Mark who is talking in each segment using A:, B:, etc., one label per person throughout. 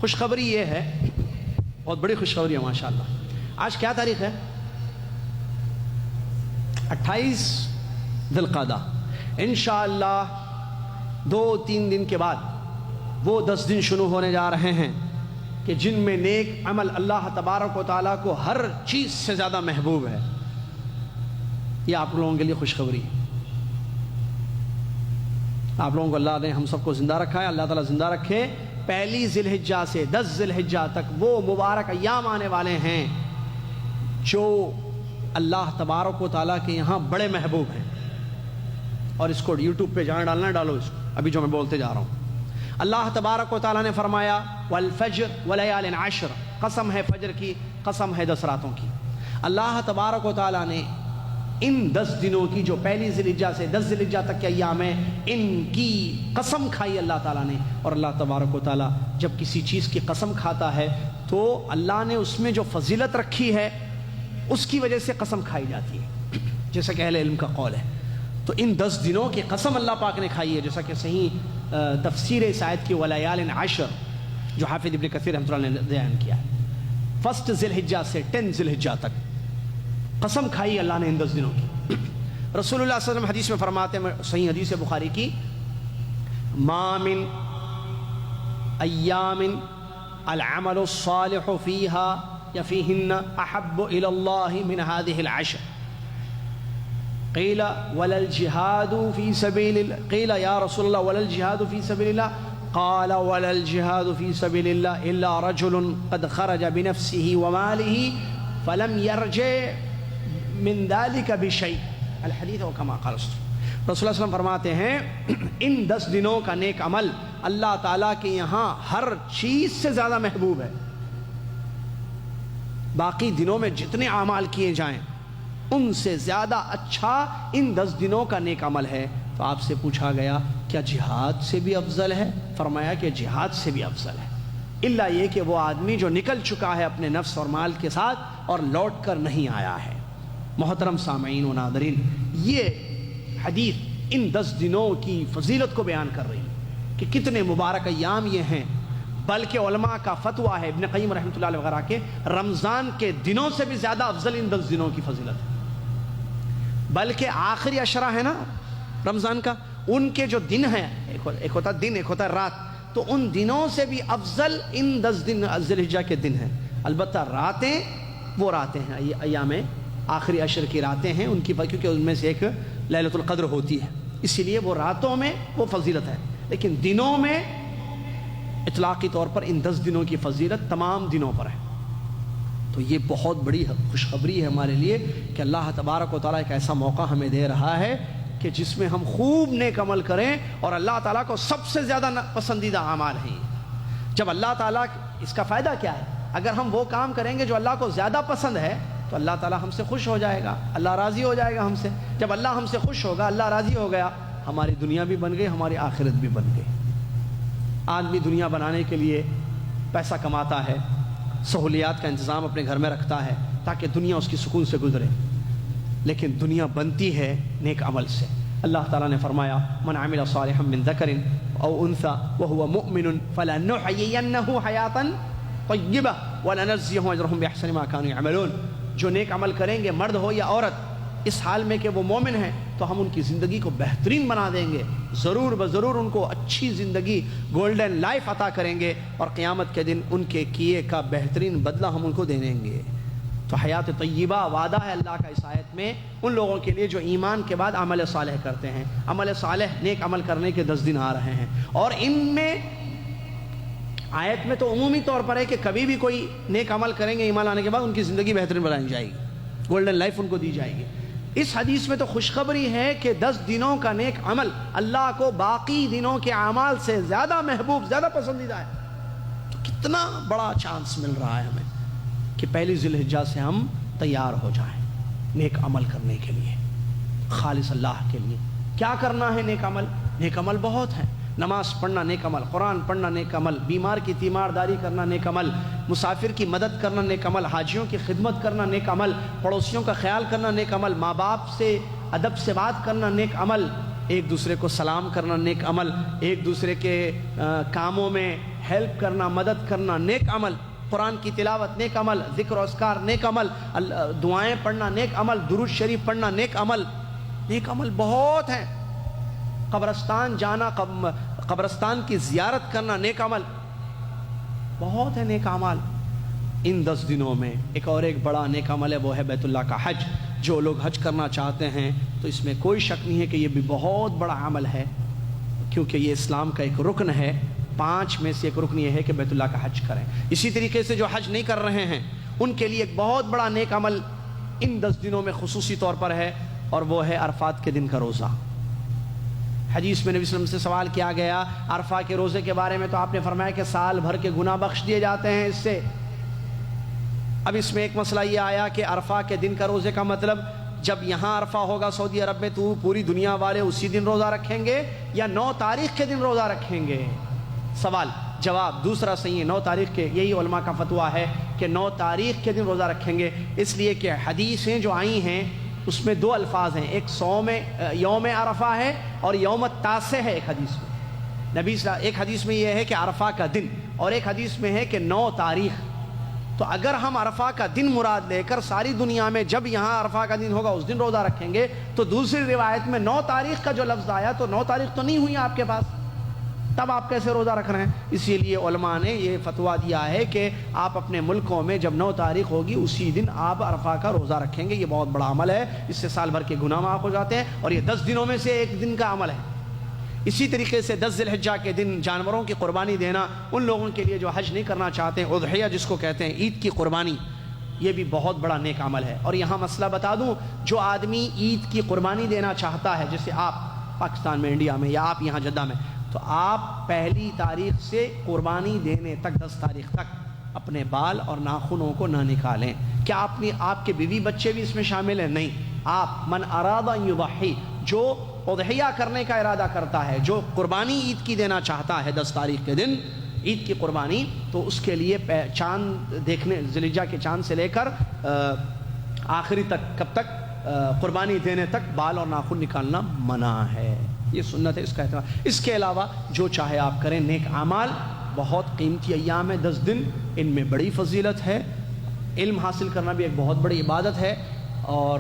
A: خوشخبری یہ ہے، بہت بڑی خوشخبری ہے ماشاءاللہ. آج کیا تاریخ ہے؟ 28 ذی القعدہ. انشاءاللہ 2-3 دن کے بعد وہ 10 دن شروع ہونے جا رہے ہیں کہ جن میں نیک عمل اللہ تبارک و تعالیٰ کو ہر چیز سے زیادہ محبوب ہے. یہ آپ لوگوں کے لیے خوشخبری ہے. آپ لوگوں کو اللہ نے ہم سب کو زندہ رکھا ہے، اللہ تعالیٰ زندہ رکھے. پہلی ذی الحجہ سے 10 ذی الحجہ تک وہ مبارک ایام آنے والے ہیں جو اللہ تبارک و تعالیٰ کے یہاں بڑے محبوب ہیں. اور اس کو یوٹیوب پہ جہاں ڈالنا ڈالو اس کو، ابھی جو میں بولتے جا رہا ہوں. اللہ تبارک و تعالیٰ نے فرمایا والفجر ولیال عشر، قسم ہے فجر کی، قسم ہے 10 راتوں کی. اللہ تبارک و تعالیٰ نے ان 10 دنوں کی جو پہلی ذی الحجہ سے 10 ذی الحجہ تک کے ایام ہیں، ان کی قسم کھائی اللہ تعالیٰ نے. اور اللہ تبارک و تعالیٰ جب کسی چیز کی قسم کھاتا ہے تو اللہ نے اس میں جو فضیلت رکھی ہے اس کی وجہ سے قسم کھائی جاتی ہے، جیسا کہ اہل علم کا قول ہے. تو ان 10 دنوں کی قسم اللہ پاک نے کھائی ہے، جیسا کہ صحیح تفسیر اس آیت کی ولیال عشر جو حافظ ابن کثیر رحمۃ اللہ نے بیان کیا ہے. 1 ذی الحجہ سے 10 ذی الحجہ تک قسم کھائی اللہ نے ان 10 دنوں کی. رسول اللہ صلی اللہ علیہ وسلم حدیث میں فرماتے ہیں، صحیح حدیث بخاری کی، ما من ایام العمل الصالح فيها یا فيهن احب الى الله من هذه العشر. قیل ولا الجهاد في سبيل الله، قیل یا رسول اللہ ولا الجهاد في سبيل الله، قال ولا الجهاد في سبيل الله الا رجل قد خرج بنفسه وماله فلم يرجع من ذلك بشيء. الحدیث وکما قال رسول اللہ صلی اللہ علیہ وسلم فرماتے ہیں ان 10 دنوں کا نیک عمل اللہ تعالیٰ کے یہاں ہر چیز سے زیادہ محبوب ہے. باقی دنوں میں جتنے اعمال کیے جائیں ان سے زیادہ اچھا ان 10 دنوں کا نیک عمل ہے. تو آپ سے پوچھا گیا کیا جہاد سے بھی افضل ہے؟ فرمایا کہ جہاد سے بھی افضل ہے، الا یہ کہ وہ آدمی جو نکل چکا ہے اپنے نفس اور مال کے ساتھ اور لوٹ کر نہیں آیا ہے. محترم سامعین و ناظرین، یہ حدیث ان 10 دنوں کی فضیلت کو بیان کر رہی ہے کہ کتنے مبارک ایام یہ ہیں. بلکہ علماء کا فتویٰ ہے، ابن قیم رحمۃ اللہ علیہ وغیرہ کے، رمضان کے دنوں سے بھی زیادہ افضل ان 10 دنوں کی فضیلت ہے. بلکہ آخری عشرہ ہے نا رمضان کا، ان کے جو دن ہیں، ایک ہوتا دن ایک ہوتا رات، تو ان دنوں سے بھی افضل ان 10 دن ذی الحجہ کے دن ہیں. البتہ راتیں وہ راتیں ہیں، ایام آخری عشر کی راتیں ہیں ان کی، کیونکہ ان میں سے ایک لیلۃ القدر ہوتی ہے، اسی لیے وہ راتوں میں وہ فضیلت ہے. لیکن دنوں میں اطلاقی طور پر ان 10 دنوں کی فضیلت تمام دنوں پر ہے. تو یہ بہت بڑی خوشخبری ہے ہمارے لیے کہ اللہ تبارک و تعالیٰ ایک ایسا موقع ہمیں دے رہا ہے کہ جس میں ہم خوب نیک عمل کریں. اور اللہ تعالیٰ کو سب سے زیادہ پسندیدہ اعمال ہیں. جب اللہ تعالیٰ، اس کا فائدہ کیا ہے؟ اگر ہم وہ کام کریں گے جو اللہ کو زیادہ پسند ہے تو اللہ تعالیٰ ہم سے خوش ہو جائے گا، اللہ راضی ہو جائے گا ہم سے. جب اللہ ہم سے خوش ہوگا، اللہ راضی ہو گیا، ہماری دنیا بھی بن گئی، ہماری آخرت بھی بن گئی. آدمی دنیا بنانے کے لیے پیسہ کماتا ہے، سہولیات کا انتظام اپنے گھر میں رکھتا ہے تاکہ دنیا اس کی سکون سے گزرے، لیکن دنیا بنتی ہے نیک عمل سے. اللہ تعالیٰ نے فرمایا من عمل صالحا من ذکر او انثى وهو مؤمن فلنحيينه حیاة طیبہ ولنجزیہم اجرہم بأحسن ما كانوا يعملون. جو نیک عمل کریں گے، مرد ہو یا عورت، اس حال میں کہ وہ مومن ہیں، تو ہم ان کی زندگی کو بہترین بنا دیں گے، ضرور بضرور ان کو اچھی زندگی، گولڈن لائف عطا کریں گے، اور قیامت کے دن ان کے کیے کا بہترین بدلہ ہم ان کو دے دیں گے. تو حیات طیبہ وعدہ ہے اللہ کا اس آیت میں ان لوگوں کے لیے جو ایمان کے بعد عمل صالح کرتے ہیں. عمل صالح، نیک عمل کرنے کے 10 دن آ رہے ہیں، اور ان میں آیت میں تو عمومی طور پر ہے کہ کبھی بھی کوئی نیک عمل کریں گے ایمان لانے کے بعد ان کی زندگی بہترین بنائی جائے گی، گولڈن لائف ان کو دی جائے گی. اس حدیث میں تو خوشخبری ہے کہ 10 دنوں کا نیک عمل اللہ کو باقی دنوں کے اعمال سے زیادہ محبوب، زیادہ پسندیدہ ہے. تو کتنا بڑا چانس مل رہا ہے ہمیں کہ پہلی ذی الحجہ سے ہم تیار ہو جائیں نیک عمل کرنے کے لیے، خالص اللہ کے لیے. کیا کرنا ہے نیک عمل؟ نیک عمل بہت ہیں. نماز پڑھنا نیک عمل، قرآن پڑھنا نیک عمل، بیمار کی تیمارداری کرنا نیک عمل، مسافر کی مدد کرنا نیک عمل، حاجیوں کی خدمت کرنا نیک عمل، پڑوسیوں کا خیال کرنا نیک عمل، ماں باپ سے ادب سے بات کرنا نیک عمل، ایک دوسرے کو سلام کرنا نیک عمل، ایک دوسرے کے کاموں میں ہیلپ کرنا، مدد کرنا نیک عمل، قرآن کی تلاوت نیک عمل، ذکر و اذکار نیک عمل، دعائیں پڑھنا نیک عمل، درود شریف پڑھنا نیک عمل، نیک عمل بہت ہیں، قبرستان جانا، قبرستان کی زیارت کرنا نیک عمل، بہت ہے نیک عمل۔ ان 10 دنوں میں ایک بڑا نیک عمل ہے، وہ ہے بیت اللہ کا حج۔ جو لوگ حج کرنا چاہتے ہیں تو اس میں کوئی شک نہیں ہے کہ یہ بھی بہت بڑا عمل ہے، کیونکہ یہ اسلام کا ایک رکن ہے، 5 میں سے ایک رکن یہ ہے کہ بیت اللہ کا حج کریں۔ اسی طریقے سے جو حج نہیں کر رہے ہیں ان کے لیے ایک بہت بڑا نیک عمل ان 10 دنوں میں خصوصی طور پر ہے، اور وہ ہے عرفات کے دن کا روزہ۔ حدیث میں نبی صلی اللہ علیہ وسلم سے سوال کیا گیا عرفہ کے روزے کے بارے میں، تو آپ نے فرمایا کہ سال بھر کے گناہ بخش دیے جاتے ہیں اس سے۔ اب اس میں ایک مسئلہ یہ آیا کہ عرفہ کے دن کا روزے کا مطلب جب یہاں عرفہ ہوگا سعودی عرب میں تو پوری دنیا والے اسی دن روزہ رکھیں گے یا 9 تاریخ کے دن روزہ رکھیں گے؟ سوال جواب دوسرا صحیح ہے، 9 تاریخ کے، یہی علماء کا فتویٰ ہے کہ 9 تاریخ کے دن روزہ رکھیں گے، اس لیے کہ حدیثیں جو آئی ہیں اس میں 2 الفاظ ہیں، ایک یوم عرفہ ہے اور یوم التاسع ہے۔ ایک حدیث میں ایک حدیث میں یہ ہے کہ عرفہ کا دن، اور ایک حدیث میں ہے کہ 9 تاریخ۔ تو اگر ہم عرفہ کا دن مراد لے کر ساری دنیا میں جب یہاں عرفہ کا دن ہوگا اس دن روزہ رکھیں گے، تو دوسری روایت میں 9 تاریخ کا جو لفظ آیا تو 9 تاریخ تو نہیں ہوئی آپ کے پاس، تب آپ کیسے روزہ رکھ رہے ہیں؟ اسی لیے علماء نے یہ فتویٰ دیا ہے کہ آپ اپنے ملکوں میں جب 9 تاریخ ہوگی اسی دن آپ عرفہ کا روزہ رکھیں گے۔ یہ بہت بڑا عمل ہے، اس سے سال بھر کے گناہ معاف ہو جاتے ہیں، اور یہ 10 دنوں میں سے ایک دن کا عمل ہے۔ اسی طریقے سے 10 ذی الحجہ کے دن جانوروں کی قربانی دینا ان لوگوں کے لیے جو حج نہیں کرنا چاہتے ہیں، اضحیہ جس کو کہتے ہیں، عید کی قربانی، یہ بھی بہت بڑا نیک عمل ہے۔ اور یہاں مسئلہ بتا دوں، جو آدمی عید کی قربانی دینا چاہتا ہے، جیسے آپ پاکستان میں، انڈیا میں، یا آپ یہاں جدہ میں، تو آپ 1 تاریخ سے قربانی دینے تک 10 تاریخ تک اپنے بال اور ناخنوں کو نہ نکالیں۔ کیا آپ کے بیوی بچے بھی اس میں شامل ہیں؟ نہیں۔ آپ من اراد ان یضحی، جو اضحیہ کرنے کا ارادہ کرتا ہے، جو قربانی عید کی دینا چاہتا ہے 10 تاریخ کے دن عید کی قربانی، تو اس کے لیے چاند دیکھنے، ذی الحجہ کے چاند سے لے کر آخری تک، کب تک؟ قربانی دینے تک بال اور ناخن نکالنا منع ہے، یہ سنت ہے، اس کا اہتمام۔ اس کے علاوہ جو چاہے آپ کریں، نیک اعمال بہت قیمتی ایام ہے 10 دن، ان میں بڑی فضیلت ہے، علم حاصل کرنا بھی ایک بہت بڑی عبادت ہے، اور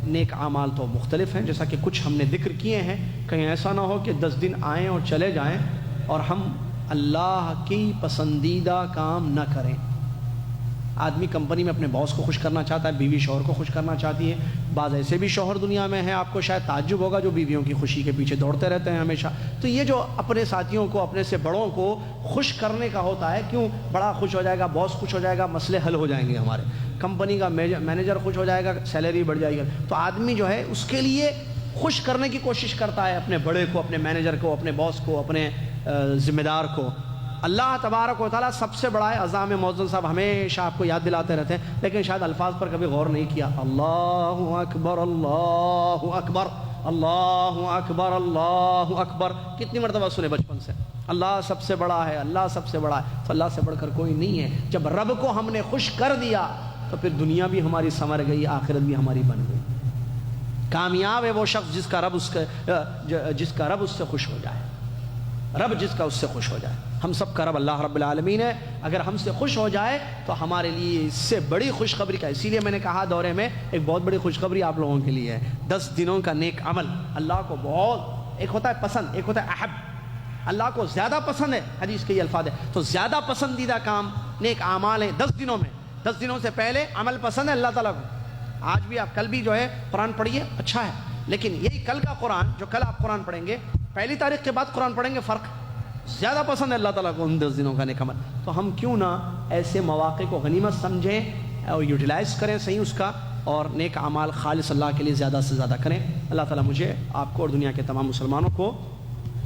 A: نیک اعمال تو مختلف ہیں جیسا کہ کچھ ہم نے ذکر کیے ہیں۔ کہیں ایسا نہ ہو کہ 10 دن آئیں اور چلے جائیں اور ہم اللہ کی پسندیدہ کام نہ کریں۔ آدمی کمپنی میں اپنے باس کو خوش کرنا چاہتا ہے، بیوی شوہر کو خوش کرنا چاہتی ہے، بعض ایسے بھی شوہر دنیا میں ہیں، آپ کو شاید تعجب ہوگا، جو بیویوں کی خوشی کے پیچھے دوڑتے رہتے ہیں ہمیشہ۔ تو یہ جو اپنے ساتھیوں کو، اپنے سے بڑوں کو خوش کرنے کا ہوتا ہے، کیوں؟ بڑا خوش ہو جائے گا، باس خوش ہو جائے گا، مسئلے حل ہو جائیں گے، ہمارے کمپنی کا مینیجر خوش ہو جائے گا، سیلری بڑھ جائے گی۔ تو آدمی جو ہے اس کے لیے خوش کرنے کی کوشش کرتا ہے، اپنے بڑے کو، اپنے مینیجر کو، اپنے باس کو، اپنے ذمہ دار کو۔ اللہ تبارک و تعالیٰ سب سے بڑا ہے۔ اذان میں مؤذن صاحب ہمیشہ آپ کو یاد دلاتے رہتے ہیں، لیکن شاید الفاظ پر کبھی غور نہیں کیا۔ اللہ اکبر، اللہ اکبر، اللہ اکبر، اللہ اکبر، کتنی مرتبہ سنے بچپن سے؟ اللہ سب سے بڑا ہے، اللہ سب سے بڑا ہے، تو اللہ سے بڑھ کر کوئی نہیں ہے۔ جب رب کو ہم نے خوش کر دیا تو پھر دنیا بھی ہماری سنور گئی، آخرت بھی ہماری بن گئی۔ کامیاب ہے وہ شخص جس کا رب اس سے خوش ہو جائے، رب جس کا اس سے خوش ہو جائے۔ ہم سب کا رب اللہ رب العالمین ہے، اگر ہم سے خوش ہو جائے تو ہمارے لیے اس سے بڑی خوشخبری کا، اسی لیے میں نے کہا دورے میں ایک بہت بڑی خوشخبری آپ لوگوں کے لیے ہے۔ 10 دنوں کا نیک عمل اللہ کو بہت، ایک ہوتا ہے پسند، ایک ہوتا ہے احب، اللہ کو زیادہ پسند ہے، حدیث کے یہ الفاظ ہے، تو زیادہ پسندیدہ کام نیک اعمال ہیں 10 دنوں میں۔ 10 دنوں سے پہلے عمل پسند ہے اللہ تعالیٰ کو۔ آج بھی آپ، کل بھی جو ہے قرآن پڑھیے، اچھا ہے، لیکن یہی کل کا قرآن، جو کل آپ قرآن پڑھیں گے، 1 تاریخ کے بعد قرآن پڑھیں گے، فرق زیادہ پسند ہے اللہ تعالیٰ کو ان 10 دنوں کا نیک عمل۔ تو ہم کیوں نہ ایسے مواقع کو غنیمت سمجھیں اور یوٹیلائز کریں صحیح اس کا، اور نیک اعمال خالص اللہ کے لیے زیادہ سے زیادہ کریں۔ اللہ تعالیٰ مجھے، آپ کو اور دنیا کے تمام مسلمانوں کو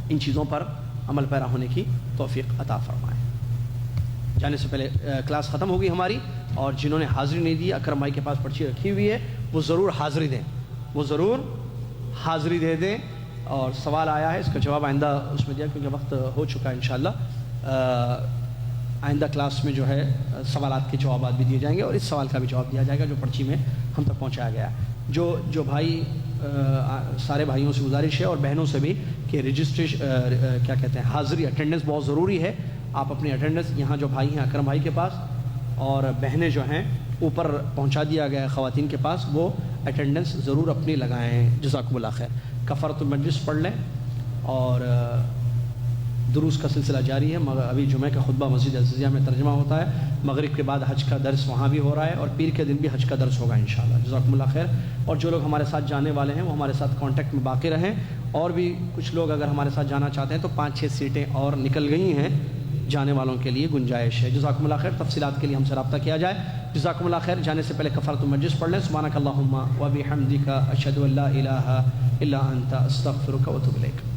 A: ان چیزوں پر عمل پیرا ہونے کی توفیق عطا فرمائے۔ جانے سے پہلے کلاس ختم ہوگی ہماری، اور جنہوں نے حاضری نہیں دی، اکرم بھائی کے پاس پرچی رکھی ہوئی ہے، وہ ضرور حاضری دیں، وہ ضرور حاضری دے دیں۔ اور سوال آیا ہے، اس کا جواب آئندہ اس میں دیا کیونکہ وقت ہو چکا ہے انشاءاللہ۔ آئندہ کلاس میں جو ہے سوالات کے جوابات بھی دیے جائیں گے، اور اس سوال کا بھی جواب دیا جائے گا جو پرچی میں ہم تک پہنچایا گیا ہے۔ جو بھائی، سارے بھائیوں سے گزارش ہے اور بہنوں سے بھی کہ رجسٹریشن کیا کہتے ہیں، حاضری، اٹینڈنس بہت ضروری ہے، آپ اپنی اٹینڈنس یہاں جو بھائی ہیں اکرم بھائی کے پاس اور بہنیں جو ہیں اوپر پہنچا دیا گیا ہے خواتین کے پاس، وہ اٹینڈنس ضرور اپنی لگائیں۔ جزاکم اللہ خیر۔ کفارۃ المجلس پڑھ لیں اور دروس کا سلسلہ جاری ہے۔ ابھی جمعہ کا خطبہ مسجد عزیزیہ میں ترجمہ ہوتا ہے، مغرب کے بعد حج کا درس وہاں بھی ہو رہا ہے، اور پیر کے دن بھی حج کا درس ہوگا انشاءاللہ۔ جزاکم اللہ خیر۔ اور جو لوگ ہمارے ساتھ جانے والے ہیں وہ ہمارے ساتھ کانٹیکٹ میں باقی رہیں، اور بھی کچھ لوگ اگر ہمارے ساتھ جانا چاہتے ہیں تو 5-6 سیٹیں اور نکل گئی ہیں، جانے والوں کے لیے گنجائش ہے۔ جزاکم اللہ خیر۔ تفصیلات کے لیے ہم سے رابطہ کیا جائے۔ جزاکم اللہ خیر۔ جانے سے پہلے کفارۃ المجلس پڑھ لیں۔ سبحانک اللہم و بحمدک اشہد ان لا الہ الا انت استغفرک و اتوب الیک۔